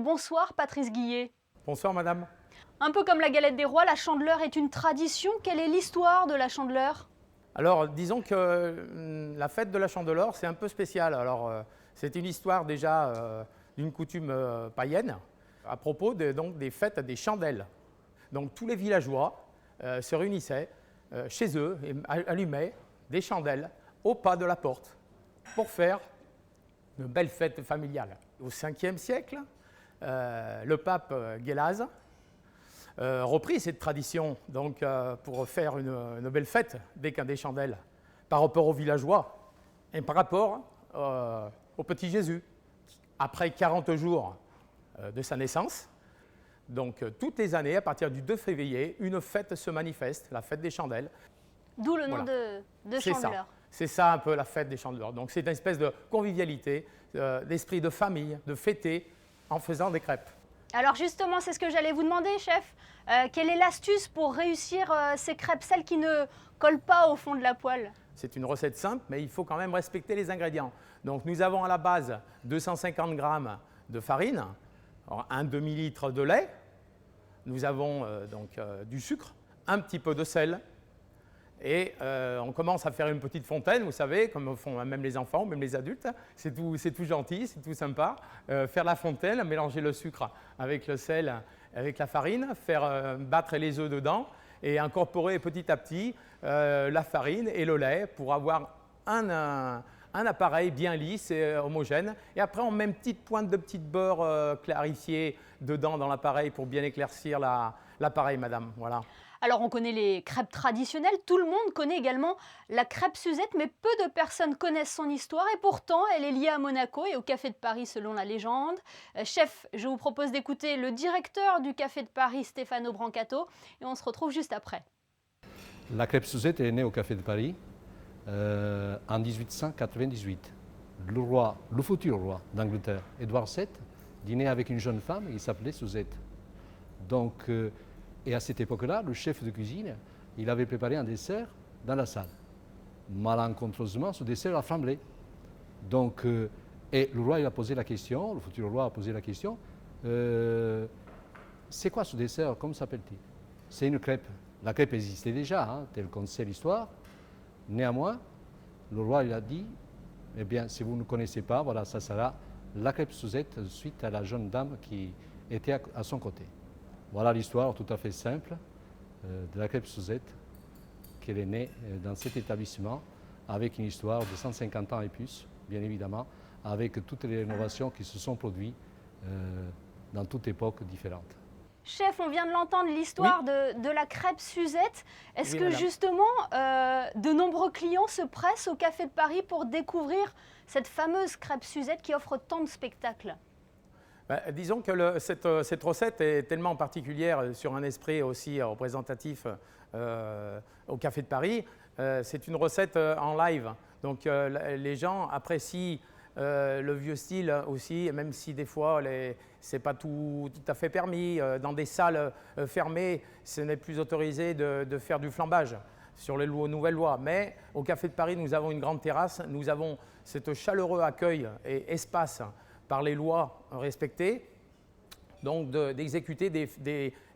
Bonsoir Patrice Guillet. Bonsoir madame. Un peu comme la galette des rois, la chandeleur est une tradition. Quelle est l'histoire de la chandeleur? Alors disons que la fête de la Chandeleur c'est un peu spécial. Alors c'est une histoire déjà d'une coutume païenne à propos donc, des fêtes des chandelles. Donc tous les villageois se réunissaient chez eux et allumaient des chandelles au pas de la porte pour faire une belle fête familiale. Au 5e siècle, le pape Guélaz repris cette tradition donc, pour faire une belle fête des chandelles par rapport aux villageois et par rapport au petit Jésus. Après 40 jours de sa naissance, donc toutes les années, à partir du 2 février, une fête se manifeste, la fête des chandelles. D'où le nom Voilà. de chandeleur. C'est ça un peu la fête des chandeleurs. Donc c'est une espèce de convivialité, d'esprit de famille, de fêter en faisant des crêpes. Alors justement, c'est ce que j'allais vous demander, chef. Quelle est l'astuce pour réussir ces crêpes, celles qui ne collent pas au fond de la poêle? C'est une recette simple, mais il faut quand même respecter les ingrédients. Donc nous avons à la base 250 g de farine, un demi-litre de lait, nous avons du sucre, un petit peu de sel, et on commence à faire une petite fontaine, vous savez, comme font même les enfants, même les adultes. C'est tout gentil, c'est tout sympa. Faire la fontaine, mélanger le sucre avec le sel, avec la farine, faire battre les œufs dedans et incorporer petit à petit la farine et le lait pour avoir un appareil bien lisse et homogène. Et après, on met une petite pointe de petit beurre clarifié dedans dans l'appareil pour bien éclaircir l'appareil, madame. Voilà. Alors on connaît les crêpes traditionnelles, tout le monde connaît également la crêpe Suzette, mais peu de personnes connaissent son histoire et pourtant elle est liée à Monaco et au Café de Paris selon la légende. Chef, je vous propose d'écouter le directeur du Café de Paris, Stefano Brancato, et on se retrouve juste après. La crêpe Suzette est née au Café de Paris en 1898. Le futur roi d'Angleterre, Édouard VII, dînait avec une jeune femme, il s'appelait Suzette. Donc, et à cette époque-là, le chef de cuisine, il avait préparé un dessert dans la salle. Malencontreusement, ce dessert a flambé. Donc, et le roi il a posé la question, le futur roi a posé la question, c'est quoi ce dessert, comment s'appelle-t-il? C'est une crêpe. La crêpe existait déjà, hein, telle qu'on sait l'histoire. Néanmoins, le roi il a dit, eh bien, si vous ne connaissez pas, voilà, ça sera la crêpe Suzette suite à la jeune dame qui était à son côté. Voilà l'histoire tout à fait simple de la crêpe Suzette, qu'elle est née dans cet établissement avec une histoire de 150 ans et plus, bien évidemment, avec toutes les rénovations qui se sont produites dans toute époque différente. Chef, on vient de l'entendre, l'histoire de la crêpe Suzette. Est-ce que justement, de nombreux clients se pressent au Café de Paris pour découvrir cette fameuse crêpe Suzette qui offre tant de spectacles? Disons que cette recette est tellement particulière sur un esprit aussi représentatif au Café de Paris. C'est une recette en live. Donc les gens apprécient le vieux style aussi, même si des fois ce n'est pas tout à fait permis. Dans des salles fermées, ce n'est plus autorisé de faire du flambage sur les nouvelles lois. Mais au Café de Paris, nous avons une grande terrasse, nous avons cet chaleureux accueil et espace par les lois respectées, donc d'exécuter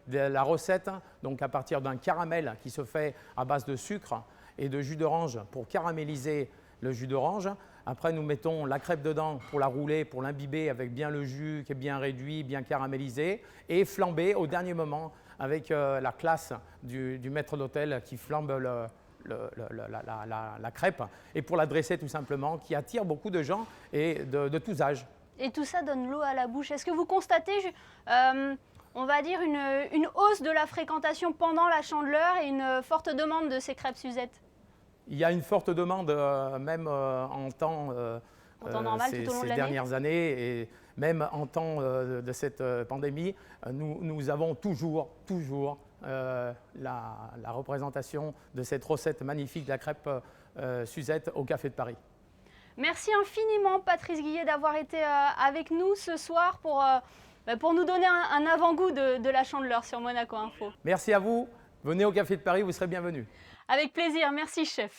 la recette donc à partir d'un caramel qui se fait à base de sucre et de jus d'orange pour caraméliser le jus d'orange. Après, nous mettons la crêpe dedans pour la rouler, pour l'imbiber avec bien le jus qui est bien réduit, bien caramélisé et flamber au dernier moment avec la classe du maître d'hôtel qui flambe la crêpe et pour la dresser tout simplement, qui attire beaucoup de gens et de tous âges. Et tout ça donne l'eau à la bouche. Est-ce que vous constatez, on va dire, une hausse de la fréquentation pendant la Chandeleur et une forte demande de ces crêpes Suzette? Il y a une forte demande même en temps normal, tout au long de ces l'année. dernières années et même en temps de cette pandémie, nous avons toujours la représentation de cette recette magnifique de la crêpe Suzette au Café de Paris. Merci infiniment Patrice Guillet d'avoir été avec nous ce soir pour nous donner un avant-goût de la Chandeleur sur Monaco Info. Merci à vous, venez au Café de Paris, vous serez bienvenus. Avec plaisir, merci chef.